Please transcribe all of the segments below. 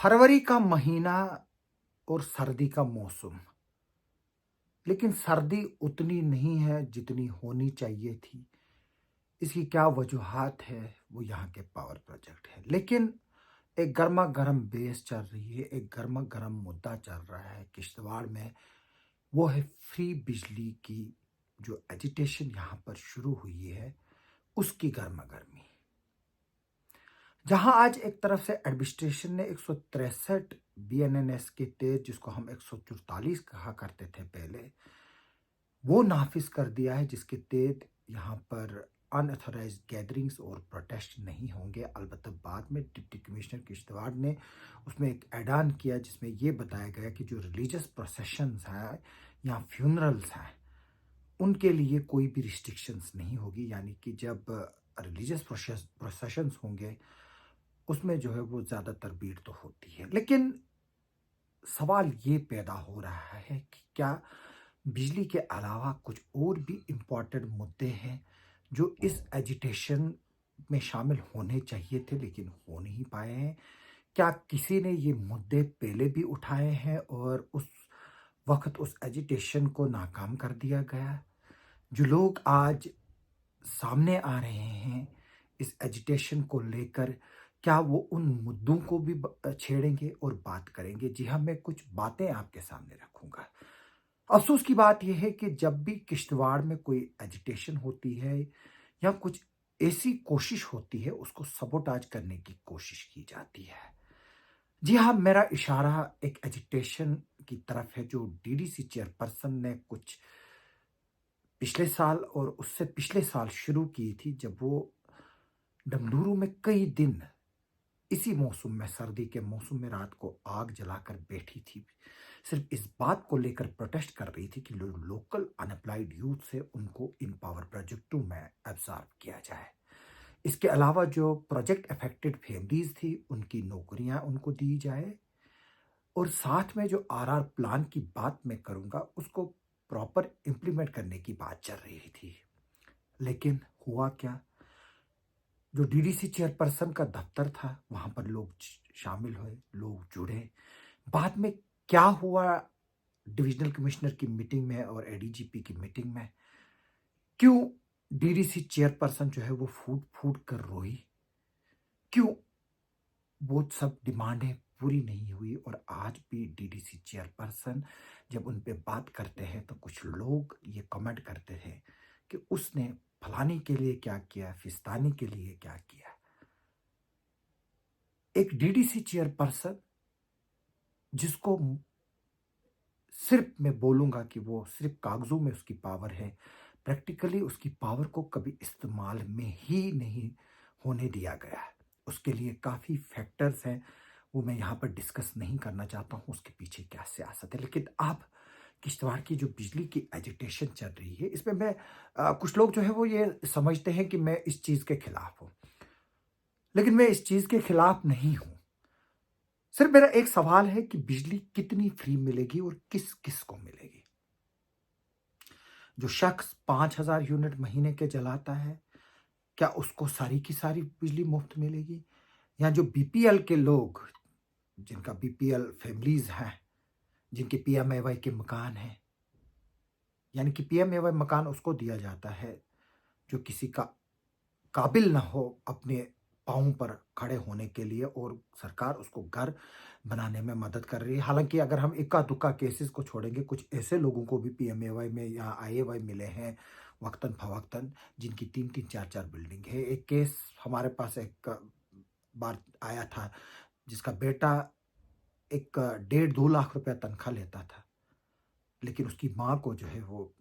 फरवरी का महीना और सर्दी का मौसम, लेकिन सर्दी उतनी नहीं है जितनी होनी चाहिए थी। इसकी क्या वजूहात है? वो यहाँ के पावर प्रोजेक्ट है। लेकिन एक गर्मा गर्म बेस चल रही है, एक गर्मा गर्म मुद्दा चल रहा है किश्तवाड़ में। वो है फ्री बिजली की जो एजिटेशन यहाँ पर शुरू हुई है, उसकी गर्मा गर्मी। जहां आज एक तरफ से एडमिनिस्ट्रेशन ने 163 बीएनएनएस के तेज, जिसको हम 144 कहा करते थे पहले, वो नाफिज कर दिया है, जिसके तहत यहाँ पर अनऑथराइज्ड गैदरिंग्स और प्रोटेस्ट नहीं होंगे। अलबत्ता बाद में डिप्टी कमिश्नर किश्तवाड़ ने उसमें एक ऐड-ऑन किया, जिसमें ये बताया गया कि जो रिलीजियस प्रोसेशंस हैं या फ्यूनरल्स हैं, उनके लिए कोई भी रिस्ट्रिक्शंस नहीं होगी। यानी कि जब रिलीजियस प्रोसेशंस होंगे, उसमें जो है वो ज़्यादातर भीड़ तो होती है। लेकिन सवाल ये पैदा हो रहा है कि क्या बिजली के अलावा कुछ और भी इम्पोर्टेंट मुद्दे हैं जो इस एजिटेशन में शामिल होने चाहिए थे लेकिन हो नहीं पाए हैं? क्या किसी ने ये मुद्दे पहले भी उठाए हैं और उस वक़्त उस एजिटेशन को नाकाम कर दिया गया? जो लोग आज सामने आ रहे हैं इस एजिटेशन को लेकर, क्या वो उन मुद्दों को भी छेड़ेंगे और बात करेंगे? जी हाँ, मैं कुछ बातें आपके सामने रखूँगा। अफ़सोस की बात ये है कि जब भी किश्तवाड़ में कोई एजिटेशन होती है या कुछ ऐसी कोशिश होती है, उसको सबोटाज करने की कोशिश की जाती है। जी हाँ, मेरा इशारा एक एजिटेशन की तरफ है जो डीडीसी चेयरपर्सन ने कुछ पिछले साल और उससे पिछले साल शुरू की थी, जब वो डमरूरू में कई दिन इसी मौसम में, सर्दी के मौसम में, रात को आग जलाकर बैठी थी। सिर्फ इस बात को लेकर प्रोटेस्ट कर रही थी कि लोकल अनएम्प्लॉयड यूथ से उनको इन पावर प्रोजेक्टों में एब्जॉर्ब किया जाए। इसके अलावा जो प्रोजेक्ट अफेक्टेड फैमिलीज थी, उनकी नौकरियां उनको दी जाए, और साथ में जो आरआर प्लान की बात मैं करूंगा, उसको प्रॉपर इम्प्लीमेंट करने की बात चल रही थी। लेकिन हुआ क्या? जो डीडीसी चेयरपर्सन का दफ्तर था, वहां पर लोग शामिल हुए, लोग जुड़े। बाद में क्या हुआ डिविजनल कमिश्नर की मीटिंग में और एडीजीपी की मीटिंग में? क्यों डीडीसी चेयरपर्सन जो है वो फूट फूट कर रोई? क्यों वो सब डिमांडें पूरी नहीं हुई? और आज भी डीडीसी चेयरपर्सन जब उन पे बात करते हैं तो कुछ लोग ये कमेंट करते हैं कि उसने फलाने के लिए क्या किया, फिस्तानी के लिए क्या किया। एक डीडीसी चेयरपर्सन जिसको सिर्फ मैं बोलूंगा कि वो सिर्फ कागजों में उसकी पावर है, प्रैक्टिकली उसकी पावर को कभी इस्तेमाल में ही नहीं होने दिया गया है। उसके लिए काफ़ी फैक्टर्स हैं, वो मैं यहाँ पर डिस्कस नहीं करना चाहता हूँ उसके पीछे क्या सियासत है। लेकिन अब किश्तवाड़ की जो बिजली की एजिटेशन चल रही है, इसमें मैं कुछ लोग जो है वो ये समझते हैं कि मैं इस चीज़ के खिलाफ हूँ, लेकिन मैं इस चीज़ के खिलाफ नहीं हूँ। सिर्फ मेरा एक सवाल है कि बिजली कितनी फ्री मिलेगी और किस किस को मिलेगी? जो शख्स 5,000 यूनिट महीने के जलाता है, क्या उसको सारी की सारी बिजली मुफ्त मिलेगी? या जो बीपीएल के लोग, जिनका बीपीएल फैमिलीज हैं, जिनके पीएमएवाई के मकान हैं, यानी कि पीएमएवाई मकान उसको दिया जाता है जो किसी का काबिल ना हो अपने पाँव पर खड़े होने के लिए, और सरकार उसको घर बनाने में मदद कर रही है। हालांकि अगर हम इक्का-दुक्का केसेस को छोड़ेंगे, कुछ ऐसे लोगों को भी पीएमएवाई में या आईएवाई मिले हैं वक्तन-फवक्तन, जिनकी 3-3 4-4 बिल्डिंग है। एक केस हमारे पास एक बार आया था, जिसका बेटा एक डेढ़ 2 लाख रुपया तनख्वाह लेता था, लेकिन उसकी माँ को जो है वो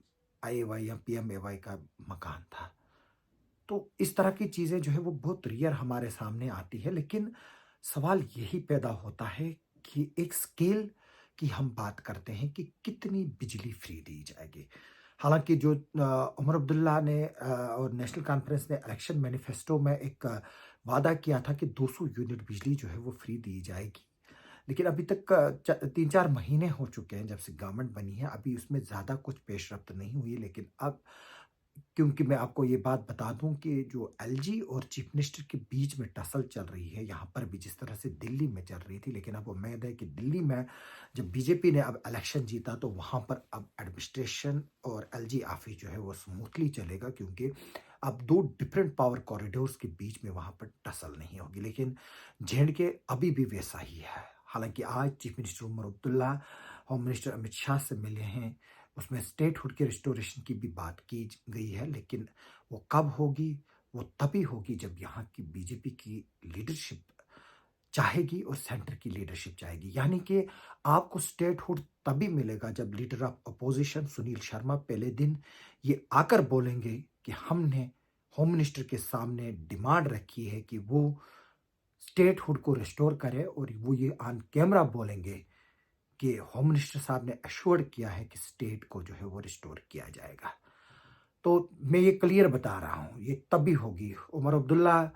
आईएवाई या पीएमएवाई का मकान था। तो इस तरह की चीज़ें जो है वो बहुत रेयर हमारे सामने आती है। लेकिन सवाल यही पैदा होता है कि एक स्केल की हम बात करते हैं कि कितनी बिजली फ्री दी जाएगी। हालांकि जो उमर अब्दुल्ला ने और नेशनल कॉन्फ्रेंस ने इलेक्शन मैनिफेस्टो में एक वादा किया था कि 200 यूनिट बिजली जो है वो फ्री दी जाएगी। लेकिन अभी तक 3-4 महीने हो चुके हैं जब से गवर्नमेंट बनी है, अभी उसमें ज़्यादा कुछ पेशरफ्त नहीं हुई। लेकिन अब क्योंकि मैं आपको ये बात बता दूं कि जो एलजी और चीफ मिनिस्टर के बीच में टसल चल रही है, यहाँ पर भी जिस तरह से दिल्ली में चल रही थी, लेकिन अब उम्मीद है कि दिल्ली में जब बीजेपी ने अब इलेक्शन जीता तो वहाँ पर अब एडमिनिस्ट्रेशन और एलजी ऑफिस जो है वो स्मूथली चलेगा, क्योंकि अब दो डिफरेंट पावर कॉरिडोर्स के बीच में वहाँ पर टसल नहीं होगी। लेकिन जेएंडके अभी भी वैसा ही है। हालांकि आज chief minister Omar Abdullah home minister Amit Shah से मिले हैं, उसमें स्टेटहुड के रिस्टोरेशन की भी बात की गई है, लेकिन वो कब होगी? वो तभी होगी जब यहाँ की बीजेपी की लीडरशिप चाहेगी और सेंटर की लीडरशिप चाहेगी। यानी कि आपको स्टेटहुड तभी मिलेगा जब leader of opposition Sunil Sharma पहले दिन ये आकर बोलेंगे कि हमने होम मिनिस्टर के सामने डिमांड रखी है कि वो स्टेटहुड को रिस्टोर करे, और वो ये ऑन कैमरा बोलेंगे कि होम मिनिस्टर साहब ने एश्योर्ड किया है कि स्टेट को जो है वो रिस्टोर किया जाएगा। तो मैं ये क्लियर बता रहा हूँ, ये तभी होगी। उमर अब्दुल्ला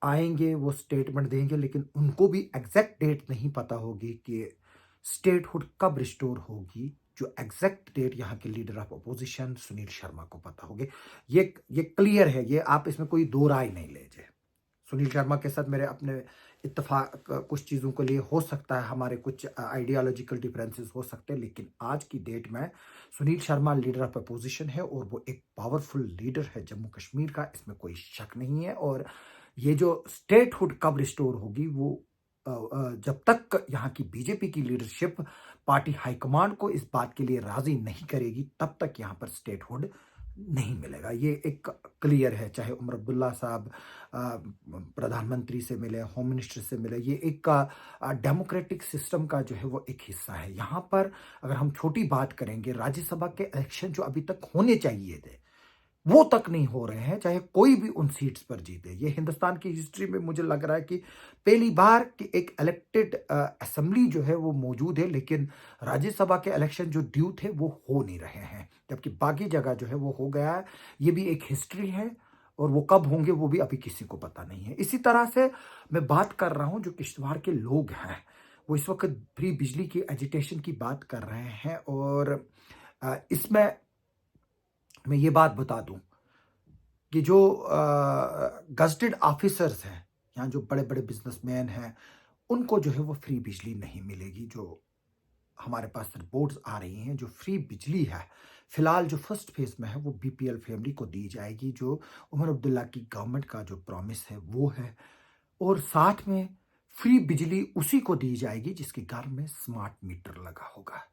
आएंगे, वो स्टेटमेंट देंगे, लेकिन उनको भी एग्जैक्ट डेट नहीं पता होगी कि स्टेटहुड कब रिस्टोर होगी। जो एग्जैक्ट डेट यहाँ के leader of opposition Sunil Sharma को पता होगी। ये क्लियर है, ये आप इसमें कोई दो राय नहीं लीजिए। सुनील शर्मा के साथ मेरे अपने इत्तेफाक कुछ चीज़ों के लिए हो सकता है, हमारे कुछ आइडियोलॉजिकल डिफरेंसेस हो सकते हैं, लेकिन आज की डेट में Sunil Sharma leader of opposition है और वो एक पावरफुल लीडर है जम्मू कश्मीर का, इसमें कोई शक नहीं है। और ये जो स्टेटहुड कब रिस्टोर होगी, वो जब तक यहाँ की बीजेपी की लीडरशिप पार्टी हाईकमांड को इस बात के लिए राजी नहीं करेगी, तब तक यहाँ पर स्टेटहुड नहीं मिलेगा। ये एक क्लियर है। चाहे उमर अब्दुल्ला साहब प्रधानमंत्री से मिले, होम मिनिस्टर से मिले, ये एक डेमोक्रेटिक सिस्टम का जो है वो एक हिस्सा है। यहाँ पर अगर हम छोटी बात करेंगे, राज्यसभा के इलेक्शन जो अभी तक होने चाहिए थे वो तक नहीं हो रहे हैं, चाहे कोई भी उन सीट्स पर जीते। ये हिंदुस्तान की हिस्ट्री में मुझे लग रहा है कि पहली बार कि एक इलेक्टेड असेंबली जो है वो मौजूद है, लेकिन राज्यसभा के इलेक्शन जो ड्यू थे वो हो नहीं रहे हैं, जबकि बाकी जगह जो है वो हो गया है। ये भी एक हिस्ट्री है, और वो कब होंगे वो भी अभी किसी को पता नहीं है। इसी तरह से मैं बात कर रहा हूँ, जो किश्तवाड़ के लोग हैं वो इस वक्त फ्री बिजली की एजिटेशन की बात कर रहे हैं। और इसमें मैं ये बात बता दूं कि जो गजटेड ऑफिसर्स हैं, यहाँ जो बड़े बड़े बिजनेसमैन हैं, उनको जो है वो फ्री बिजली नहीं मिलेगी। जो हमारे पास रिपोर्ट्स आ रही हैं, जो फ्री बिजली है फिलहाल जो फर्स्ट फेज में है वो बीपीएल फैमिली को दी जाएगी, जो उमर अब्दुल्ला की गवर्नमेंट का जो प्रॉमिस है वो है। और साथ में फ्री बिजली उसी को दी जाएगी जिसके घर में स्मार्ट मीटर लगा होगा।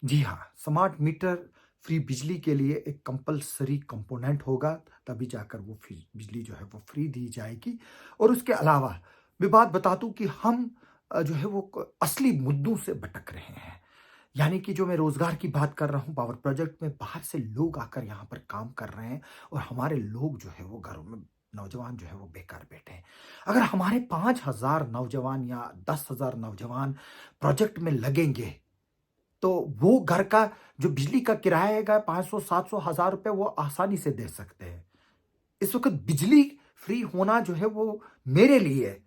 जी हाँ, स्मार्ट मीटर फ्री बिजली के लिए एक कंपलसरी कंपोनेंट होगा, तभी जाकर वो फ्री बिजली जो है वो फ्री दी जाएगी। और उसके अलावा मैं बात बता दूं कि हम जो है वो असली मुद्दों से भटक रहे हैं। यानी कि जो मैं रोजगार की बात कर रहा हूँ, पावर प्रोजेक्ट में बाहर से लोग आकर यहाँ पर काम कर रहे हैं, और हमारे लोग जो है वो घरों में नौजवान जो है वो बेकार बैठे हैं। अगर हमारे 5,000 नौजवान या 10,000 नौजवान प्रोजेक्ट में लगेंगे, तो वो घर का जो बिजली का किराया है 500, 700, 1,000 रुपए वो आसानी से दे सकते हैं। इस वक्त बिजली फ्री होना जो है वो मेरे लिए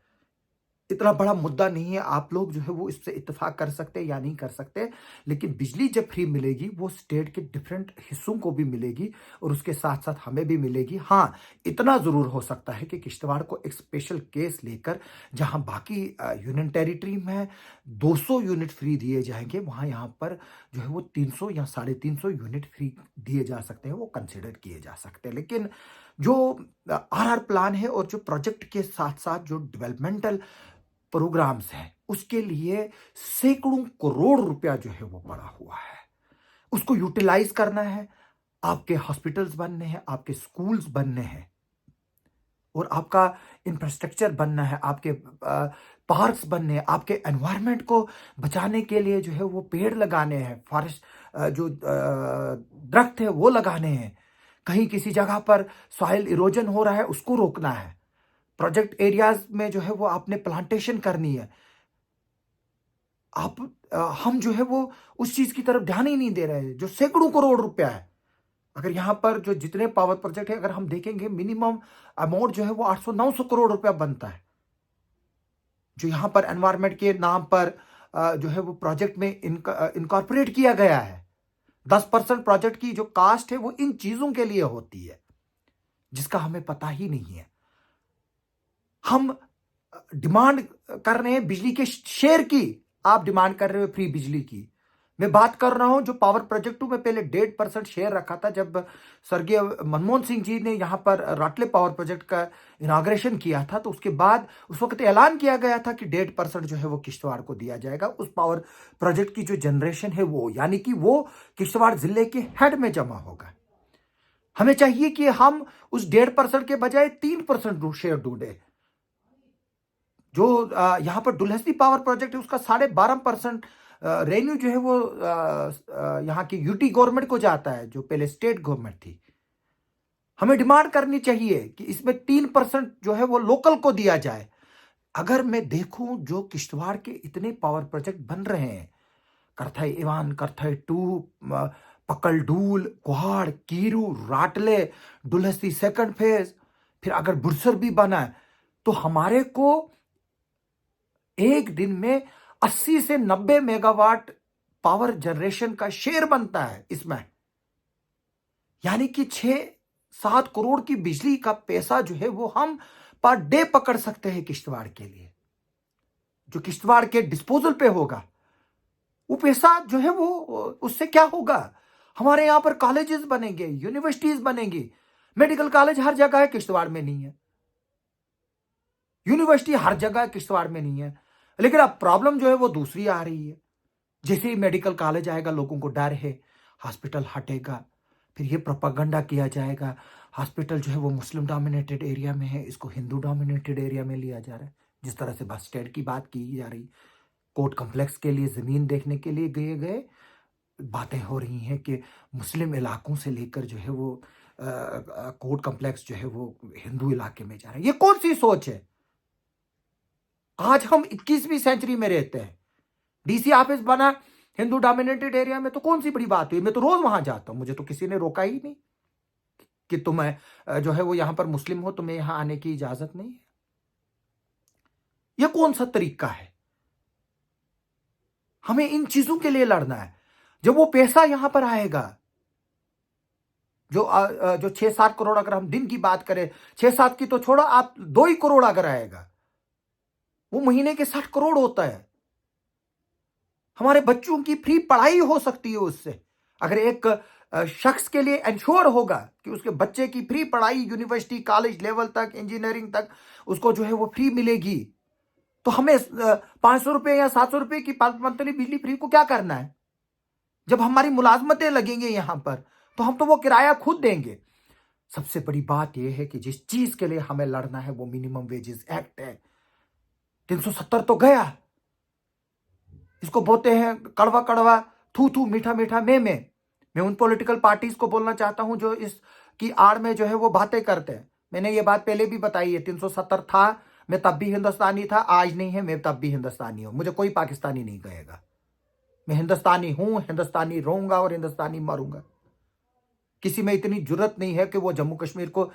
इतना बड़ा मुद्दा नहीं है। आप लोग जो है वो इससे इत्तेफाक कर सकते हैं या नहीं कर सकते, लेकिन बिजली जब फ्री मिलेगी वो स्टेट के डिफरेंट हिस्सों को भी मिलेगी, और उसके साथ साथ हमें भी मिलेगी। हाँ, इतना जरूर हो सकता है कि किश्तवाड़ को एक स्पेशल केस लेकर, जहां बाकी यूनियन टेरिटरी में 200 यूनिट फ्री दिए जाएंगे, वहां यहाँ पर जो है वो 300 या 350 यूनिट फ्री दिए जा सकते हैं, वो कंसिडर किए जा सकते हैं। लेकिन जो आरआर प्लान है और जो प्रोजेक्ट के साथ साथ जो डेवलपमेंटल प्रोग्राम्स हैं, उसके लिए सैकड़ों करोड़ रुपया जो है वो पड़ा हुआ है। उसको यूटिलाइज करना है। आपके हॉस्पिटल्स बनने हैं, आपके स्कूल्स बनने हैं, और आपका इंफ्रास्ट्रक्चर बनना है, आपके पार्क्स बनने हैं, आपके एनवायरनमेंट को बचाने के लिए जो है वो पेड़ लगाने हैं, फॉरेस्ट जो दरख्त है वो लगाने हैं। कहीं किसी जगह पर सॉइल इरोजन हो रहा है, उसको रोकना है। प्रोजेक्ट एरियाज में जो है वो आपने प्लांटेशन करनी है। हम जो है वो उस चीज की तरफ ध्यान ही नहीं दे रहे हैं, जो सैकड़ों करोड़ रुपया है। अगर यहाँ पर जो जितने पावर प्रोजेक्ट है, अगर हम देखेंगे मिनिमम अमाउंट जो है वो 800-900 करोड़ रुपया बनता है, जो यहाँ पर एनवायरमेंट के नाम पर जो है वो प्रोजेक्ट में इनकॉर्पोरेट किया गया है। 10% प्रोजेक्ट की जो कास्ट है वो इन चीजों के लिए होती है, जिसका हमें पता ही नहीं है। हम डिमांड कर रहे हैं बिजली के शेयर की, आप डिमांड कर रहे हो फ्री बिजली की। मैं बात कर रहा हूं जो पावर प्रोजेक्टों में पहले 1.5% शेयर रखा था। जब स्वर्गीय मनमोहन सिंह जी ने यहां पर राटले पावर प्रोजेक्ट का इनाग्रेशन किया था, तो उसके बाद उस वक्त ऐलान किया गया था कि 1.5% जो है वो किश्तवाड़ को दिया जाएगा। उस पावर प्रोजेक्ट की जो जनरेशन है वो, यानी कि वो किश्तवाड़ जिले के हेड में जमा होगा। हमें चाहिए कि हम उस 1.5% के बजाय 3% शेयर ढूंढे। जो यहां पर डुलहसनी पावर प्रोजेक्ट है उसका 12.5% रेवेन्यू जो है वो यहाँ की यूटी गवर्नमेंट को जाता है, जो पहले स्टेट गवर्नमेंट थी। हमें डिमांड करनी चाहिए कि इसमें 3% जो है वो लोकल को दिया जाए। अगर मैं देखूं जो किश्तवाड़ के इतने पावर प्रोजेक्ट बन रहे हैं, करथई इवान, Kirthai two, Pakal Dul, Kwar, Kiru, Ratle, Dulhasti second phase, फिर अगर बुरसर भी बना है, तो हमारे को एक दिन में 80 से 90 मेगावाट पावर जनरेशन का शेयर बनता है इसमें। यानी कि 6-7 करोड़ की बिजली का पैसा जो है वो हम पर डे पकड़ सकते हैं किश्तवाड़ के लिए। जो किश्तवाड़ के डिस्पोजल पे होगा वो पैसा जो है वो, उससे क्या होगा? हमारे यहां पर कॉलेजेस बनेंगे, यूनिवर्सिटीज बनेंगी। मेडिकल कॉलेज हर जगह है, किश्तवाड़ में नहीं है। यूनिवर्सिटी हर जगह किश्तवाड़ में नहीं है। लेकिन अब प्रॉब्लम जो है वो दूसरी आ रही है। जैसे ही मेडिकल कॉलेज आएगा, लोगों को डर है, हॉस्पिटल हटेगा, फिर ये प्रोपागंडा किया जाएगा हॉस्पिटल जो है वो मुस्लिम डोमिनेटेड एरिया में है, इसको हिंदू डोमिनेटेड एरिया में लिया जा रहा है। जिस तरह से बस स्टैंड की बात की जा रही, कोर्ट कम्प्लेक्स के लिए जमीन देखने के लिए गए बातें हो रही हैं कि मुस्लिम इलाकों से लेकर जो है वो कोर्ट कम्प्लेक्स जो है वो हिंदू इलाके में जा रहा है। ये कौन सी सोच है? आज हम 21वीं सेंचुरी में रहते हैं। डीसी ऑफिस बना हिंदू डोमिनेटेड एरिया में, तो कौन सी बड़ी बात हुई? मैं तो रोज वहां जाता हूं, मुझे तो किसी ने रोका ही नहीं कि तुम जो है वो यहां पर मुस्लिम हो, तुम्हें यहां आने की इजाजत नहीं है। यह कौन सा तरीका है? हमें इन चीजों के लिए लड़ना है। जब वो पैसा यहां पर आएगा, जो 6-7 करोड़, अगर हम दिन की बात करें, 6-7 की तो छोड़ो, आप 2 ही करोड़ अगर आएगा, वो महीने के 60 करोड़ होता है। हमारे बच्चों की फ्री पढ़ाई हो सकती है उससे। अगर एक शख्स के लिए इंश्योर होगा कि उसके बच्चे की फ्री पढ़ाई यूनिवर्सिटी कॉलेज लेवल तक, इंजीनियरिंग तक उसको जो है वो फ्री मिलेगी, तो हमें 500 रुपए या 700 रुपए की मंथली बिजली फ्री को क्या करना है? जब हमारी मुलाजमतें लगेंगे यहां पर, तो हम तो वो किराया खुद देंगे। सबसे बड़ी बात यह है कि जिस चीज के लिए हमें लड़ना है वो मिनिमम वेजेस एक्ट है। 370 तो गया, इसको बोलते हैं कड़वा कड़वा, थू थू, मीठा मीठा मैं उन पॉलिटिकल पार्टीज को बोलना चाहता हूं जो इसकी आड़ में जो है वो बातें करते हैं। मैंने ये बात पहले भी बताई है, 370 था, मैं तब भी हिंदुस्तानी था, आज नहीं है, मैं तब भी हिंदुस्तानी हूं। मुझे कोई पाकिस्तानी नहीं कहेगा। मैं हिंदुस्तानी हूं, हिंदुस्तानी रहूंगा और हिंदुस्तानी मरूंगा। किसी में इतनी जुर्रत नहीं है कि वो जम्मू कश्मीर को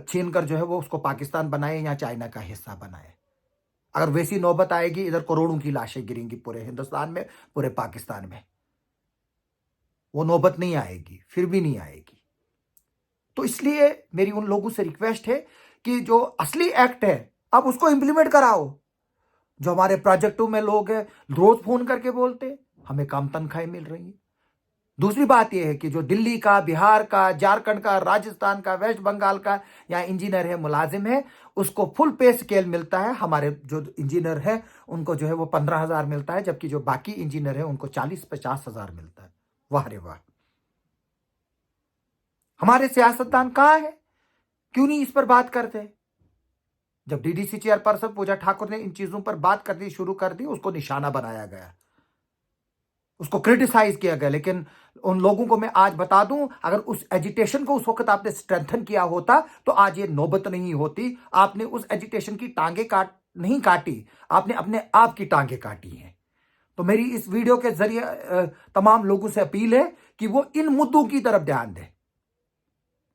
छीन कर जो है वो उसको पाकिस्तान बनाए या चाइना का हिस्सा बनाए। अगर वैसी नौबत आएगी, इधर करोड़ों की लाशें गिरेंगी पूरे हिंदुस्तान में, पूरे पाकिस्तान में। वो नौबत नहीं आएगी, फिर भी नहीं आएगी। तो इसलिए मेरी उन लोगों से रिक्वेस्ट है कि जो असली एक्ट है आप उसको इंप्लीमेंट कराओ। जो हमारे प्रोजेक्टों में लोग हैं, रोज फोन करके बोलते हमें कम तनख्वाहें मिल रही है। दूसरी बात यह है कि जो दिल्ली का, बिहार का, झारखंड का, राजस्थान का, वेस्ट बंगाल का या इंजीनियर है, मुलाजिम है, उसको फुल पे स्केल मिलता है। हमारे जो इंजीनियर है उनको जो है वो 15,000 मिलता है, जबकि जो बाकी इंजीनियर है उनको 40-50 हजार मिलता है। वाह रे वाह! हमारे सियासतदान कहां है? क्यों नहीं इस पर बात करते? जब डीडीसी चेयरपर्सन पूजा ठाकुर ने इन चीजों पर बात करनी शुरू कर दी, उसको निशाना बनाया गया, उसको क्रिटिसाइज किया गया। लेकिन उन लोगों को मैं आज बता दूं, अगर उस एजिटेशन को उस वक्त आपने स्ट्रेंथन किया होता तो आज ये नौबत नहीं होती। आपने उस एजिटेशन की टांगे नहीं काटी, आपने अपने आप की टांगे काटी हैं। तो मेरी इस वीडियो के जरिए तमाम लोगों से अपील है कि वो इन मुद्दों की तरफ ध्यान दें।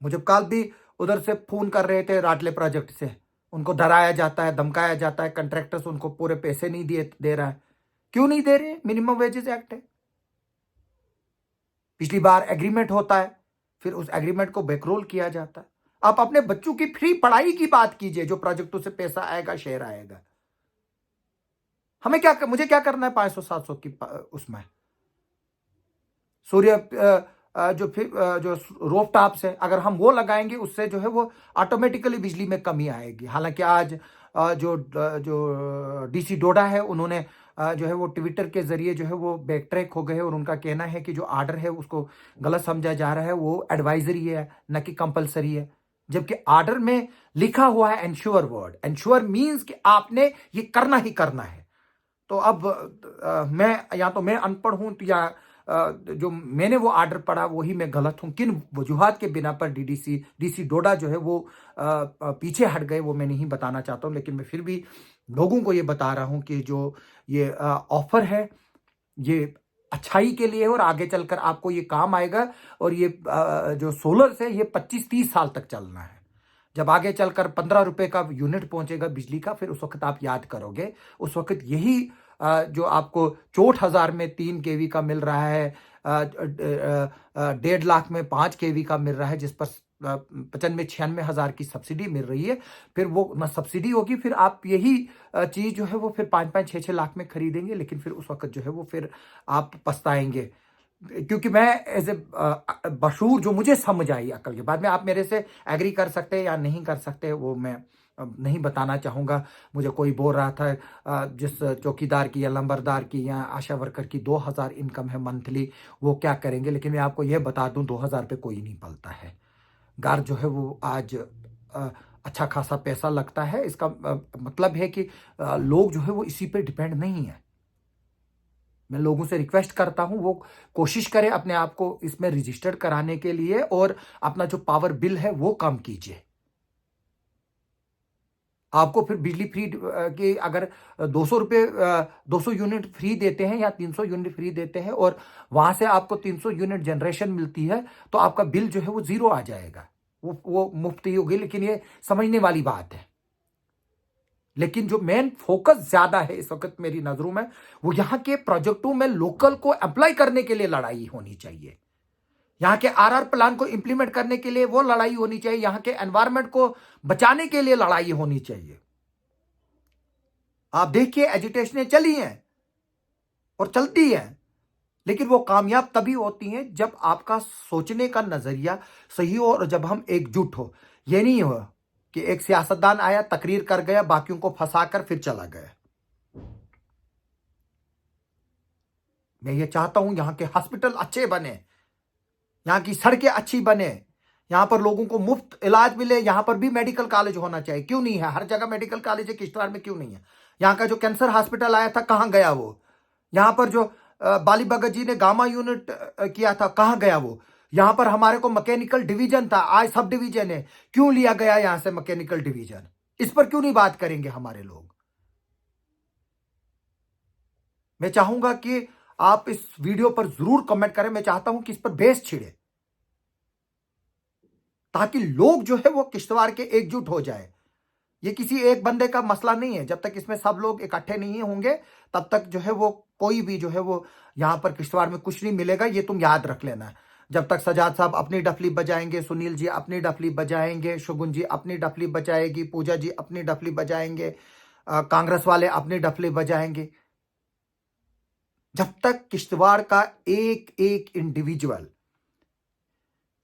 मुझे कल भी उधर से फोन कर रहे थे राटले प्रोजेक्ट से, उनको डराया जाता है, धमकाया जाता है, कंट्रैक्टर्स उनको पूरे पैसे नहीं दे रहा है। क्यों नहीं दे रहे? मिनिमम वेजेस एक्ट है। पिछली बार एग्रीमेंट होता है, फिर उस एग्रीमेंट को बैकरोल किया जाता है। आप अपने बच्चों की फ्री पढ़ाई की बात कीजिए, जो प्रोजेक्टों से पैसा आएगा, शेयर आएगा। मुझे क्या करना है 500-700 की उसमें सूर्य जो फिर जो रोफ टॉप्स है, अगर हम वो लगाएंगे, उससे जो है वो ऑटोमेटिकली बिजली में कमी आएगी। हालांकि आज जो डीसी डोडा है, उन्होंने जो है वो ट्विटर के जरिए जो है वो बैक ट्रैक हो गए और उनका कहना है कि जो आर्डर है उसको गलत समझा जा रहा है, वो एडवाइजरी है, न कि कंपलसरी है। जबकि आर्डर में लिखा हुआ है एंश्योर वर्ड। एंश्योर मीन्स कि आपने ये करना ही करना है। तो अब मैं अनपढ़ हूं, तो या जो मैंने वो आर्डर पढ़ा वही मैं गलत हूं। किन वजूहात के बिना पर डीसी डोडा जो है वो पीछे हट गए, वो मैं नहीं बताना चाहता हूं, लेकिन मैं फिर भी लोगों को ये बता रहा हूं कि जो ये ऑफर है, ये अच्छाई के लिए है और आगे चलकर आपको ये काम आएगा। और ये जो सोलर से ये 25-30 साल तक चलना है। जब आगे चलकर 15 रुपए का यूनिट पहुंचेगा बिजली का, फिर उस वक्त आप याद करोगे, उस वक्त यही जो आपको 64,000 में 3 केवी का मिल रहा है, 1.5 लाख में 5 केवी का मिल रहा है, जिस पर 95-96 हजार की सब्सिडी मिल रही है। फिर वो ना सब्सिडी होगी, फिर आप यही चीज जो है वो फिर 5-5, 6-6 लाख में खरीदेंगे, लेकिन फिर उस वक्त जो है वो फिर आप पछताएंगे। क्योंकि मैं एज ए बशूर, जो मुझे समझ आई अकल के बाद में, आप मेरे से एग्री कर सकते हैं या नहीं कर सकते, वो मैं नहीं बताना चाहूँगा। मुझे कोई बोल रहा था जिस चौकीदार की या लंबरदार की या आशा वर्कर की 2,000 इनकम है मंथली, वो क्या करेंगे। लेकिन मैं आपको यह बता दूं, 2,000 पे कोई नहीं पलता है। घर जो है वो आज अच्छा खासा पैसा लगता है। इसका मतलब है कि लोग जो है वो इसी पे डिपेंड नहीं है। मैं लोगों से रिक्वेस्ट करता हूं, वो कोशिश करें अपने आप को इसमें रजिस्टर्ड कराने के लिए और अपना जो पावर बिल है वो कम कीजिए। आपको फिर बिजली फ्री की अगर 200 रुपये 200 यूनिट फ्री देते हैं या 300 यूनिट फ्री देते हैं और वहां से आपको 300 यूनिट जनरेशन मिलती है, तो आपका बिल जो है वो जीरो आ जाएगा। वो मुफ्त ही होगी। लेकिन ये समझने वाली बात है। लेकिन जो मेन फोकस ज्यादा है इस वक्त मेरी नजरों में, वो यहाँ के प्रोजेक्टों में लोकल को अप्लाई करने के लिए लड़ाई होनी चाहिए। यहाँ के आरआर प्लान को इंप्लीमेंट करने के लिए वो लड़ाई होनी चाहिए। यहाँ के एनवायरमेंट को बचाने के लिए लड़ाई होनी चाहिए। आप देखिए, एजिटेशनें चली हैं और चलती हैं, लेकिन वो कामयाब तभी होती हैं जब आपका सोचने का नजरिया सही हो और जब हम एकजुट हो। ये नहीं हो कि एक सियासतदान आया, तकरीर कर गया, बाकियों को फंसाकर फिर चला गया। मैं ये चाहता हूं यहां के हॉस्पिटल अच्छे बने, यहाँ की सड़कें अच्छी बने, यहाँ पर लोगों को मुफ्त इलाज मिले। यहाँ पर भी मेडिकल कॉलेज होना चाहिए। क्यों नहीं है? हर जगह मेडिकल कॉलेज है, किश्तवाड़ में क्यों नहीं है? यहाँ का जो कैंसर हॉस्पिटल आया था, कहाँ गया वो? यहाँ पर जो बाली भगत जी ने गामा यूनिट किया था, कहाँ गया वो? यहाँ पर हमारे को मैकेनिकल डिवीजन था, आज सब डिवीजन है। क्यों लिया गया यहां से मैकेनिकल डिवीजन? इस पर क्यों नहीं बात करेंगे हमारे लोग? मैं चाहूंगा कि आप इस वीडियो पर जरूर कमेंट करें। मैं चाहता हूं कि इस पर बेस छिड़े, ताकि लोग जो है वो किश्तवाड़ के एकजुट हो जाए। ये किसी एक बंदे का मसला नहीं है। जब तक इसमें सब लोग इकट्ठे नहीं होंगे, तब तक जो है वो कोई भी जो है वो यहां पर किश्तवाड़ में कुछ नहीं मिलेगा। ये तुम याद रख लेना। जब तक सजाद साहब अपनी डफली बजाएंगे, सुनील जी अपनी डफली बजाएंगे, शगुन जी अपनी डफली बजाएगी, पूजा जी अपनी डफली बजाएंगे, कांग्रेस वाले अपनी डफली बजाएंगे, जब तक किश्तवाड़ का एक एक इंडिविजुअल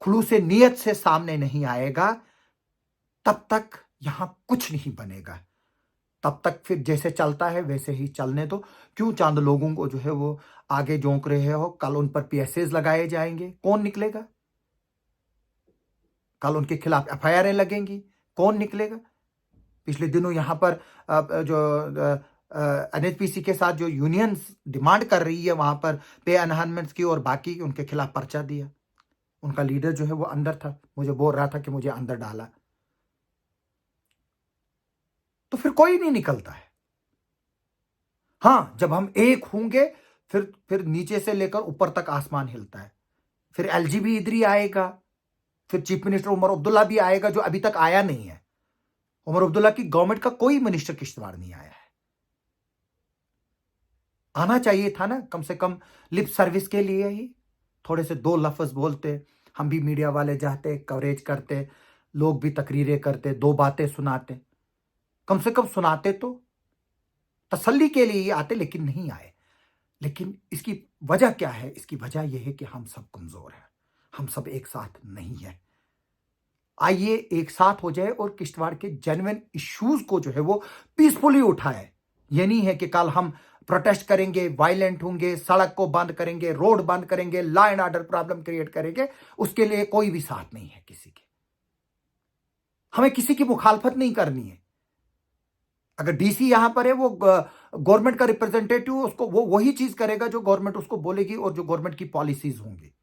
खुलूस नीयत से सामने नहीं आएगा, तब तक यहां कुछ नहीं बनेगा। तब तक फिर जैसे चलता है वैसे ही चलने दो। क्यों चंद लोगों को जो है वो आगे झोंक रहे हो? कल उन पर पीएसएस लगाए जाएंगे, कौन निकलेगा? कल उनके खिलाफ एफआईआर लगेंगी, कौन निकलेगा? पिछले दिनों यहां पर जो एनएचपीसी के साथ जो यूनियंस डिमांड कर रही है, वहां पर पे एनहांसमेंट्स की और बाकी उनके खिलाफ पर्चा दिया। उनका लीडर जो है वो अंदर था, मुझे बोल रहा था कि मुझे अंदर डाला। तो फिर कोई नहीं निकलता है। हां, जब हम एक होंगे, फिर नीचे से लेकर ऊपर तक आसमान हिलता है। फिर एलजी भी इधर ही आएगा, फिर चीफ मिनिस्टर उमर अब्दुल्ला भी आएगा, जो अभी तक आया नहीं है। उमर अब्दुल्ला की गवर्नमेंट का कोई मिनिस्टर किश्तवाड़ नहीं आया है। आना चाहिए था ना, कम से कम लिप सर्विस के लिए ही। थोड़े से दो लफ्ज़ बोलते, हम भी मीडिया वाले जाते, कवरेज करते, लोग भी तकरीरें करते, दो बातें सुनाते, कम से कम सुनाते तो, तसल्ली के लिए ही आते, लेकिन नहीं आए। लेकिन इसकी वजह क्या है? इसकी वजह यह है कि हम सब कमज़ोर हैं, हम सब एक साथ नहीं हैं। आइए एक साथ हो जाए और किश्तवाड़ के जेन्युइन इश्यूज को जो है वो पीसफुली उठाए। ये नहीं है कि कल हम प्रोटेस्ट करेंगे, वायलेंट होंगे, सड़क को बंद करेंगे, रोड बंद करेंगे, law and order problem create करेंगे। उसके लिए कोई भी साथ नहीं है किसी के। हमें किसी की मुखालफत नहीं करनी है। अगर डीसी यहां पर है, वो गवर्नमेंट का रिप्रेजेंटेटिव, उसको वो वही चीज करेगा जो गवर्नमेंट उसको बोलेगी और जो गवर्नमेंट की पॉलिसीज होंगी।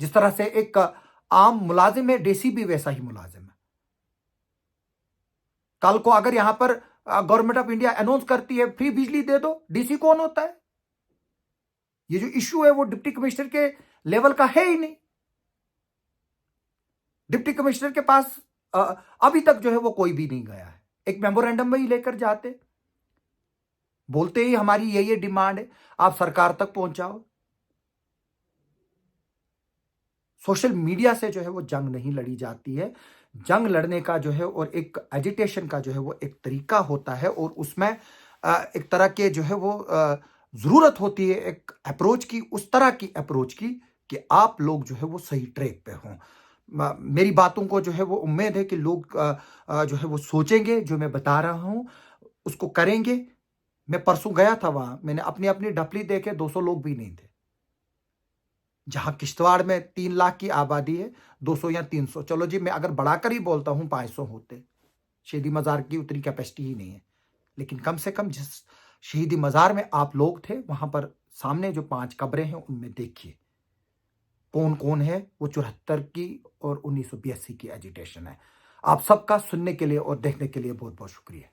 जिस तरह से एक आम मुलाजिम है, डीसी भी वैसा ही मुलाजिम है। कल को अगर यहां पर गवर्नमेंट ऑफ इंडिया अनाउंस करती है फ्री बिजली दे दो, डीसी कौन होता है? ये जो इश्यू है वो डिप्टी कमिश्नर के लेवल का है ही नहीं। डिप्टी कमिश्नर के पास अभी तक जो है वो कोई भी नहीं गया है। एक मेमोरेंडम में ही लेकर जाते, बोलते ही हमारी ये डिमांड है, आप सरकार तक पहुंचाओ। सोशल मीडिया से जो है वो जंग नहीं लड़ी जाती है। जंग लड़ने का जो है और एक एजिटेशन का जो है वो एक तरीका होता है, और उसमें एक तरह के जो है वो जरूरत होती है एक अप्रोच की, उस तरह की अप्रोच की कि आप लोग जो है वो सही ट्रैक पे हों। मेरी बातों को जो है वो उम्मीद है कि लोग जो है वो सोचेंगे, जो मैं बता रहा हूं उसको करेंगे। मैं परसों गया था वहां, मैंने अपनी अपनी ढपली देखे, 200 लोग भी नहीं थे। जहां किश्तवाड़ में 3 लाख की आबादी है, 200 या 300, चलो जी मैं अगर बढ़ाकर ही बोलता हूं 500 होते। शहीदी मज़ार की उतनी कैपेसिटी ही नहीं है, लेकिन कम से कम जिस शहीदी मज़ार में आप लोग थे, वहां पर सामने जो 5 कब्रें हैं उनमें देखिए कौन कौन है। वो 74 की और 1982 की एजिटेशन है। आप सबका सुनने के लिए और देखने के लिए बहुत बहुत शुक्रिया।